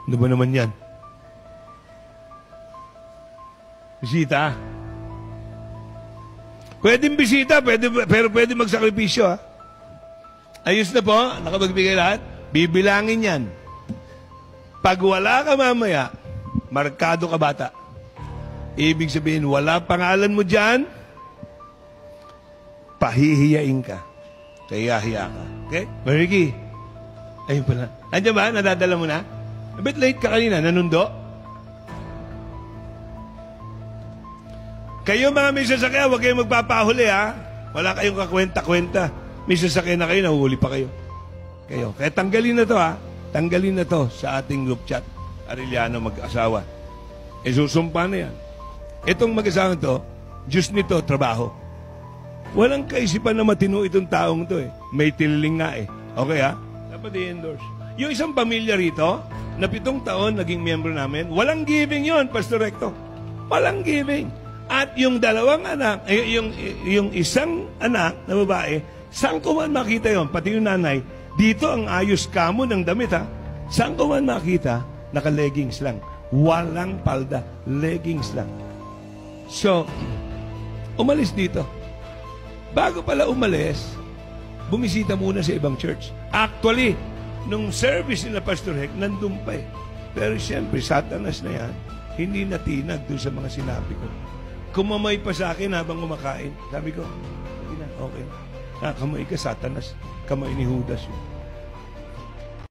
Ano ba naman yan? Bisita. Pwedeng bisita, pero pwede magsakripisyo, ha? Ayos na po, nakapagbigay lahat. Bibilangin yan. Pag wala ka mamaya, markado ka bata. Ibig sabihin, wala pangalan mo dyan, pahihiyain ka. Kaya-hiya ka. Okay? Mariki. Ayun pala. Andiyan ba? Nadadala mo na? A bit late ka kanina. Nanundo? Kayo mga may sasakyan, huwag kayong magpapahuli, ha? Wala kayong kakwenta-kwenta. May sasakyan na kayo, nahuhuli pa kayo. Kaya tanggalin na to, ha? Tanggalin na to sa ating group chat. Arellano mag-asawa. Susumpa na yan. Itong mag-asawa to, Diyos nito, trabaho. Walang kaisipan na matino itong taong to, eh. May tililing nga, eh. Okay, ha? Dapat i-endorse. Yung isang pamilya rito, na 7 taon naging miyembro namin, walang giving yon, Pastor Recto. Walang giving. At yung 2 anak, yung isang anak na babae, saan ko man makita yon, pati yung nanay, dito ang ayos kamo ng damit, ha? Saan ko man makita, naka-leggings lang. Walang palda, leggings lang. So, umalis dito. Bago pala umalis, bumisita muna sa ibang church. Actually, nung service ni na Pastor Hek, nandun pa, eh. Pero siyempre, Satanas na yan, hindi natinag doon sa mga sinabi ko. Kumamay pa sa akin habang kumakain. Sabi ko, okay na. Kamay ka, Satanas. Kamay ni Judas yun.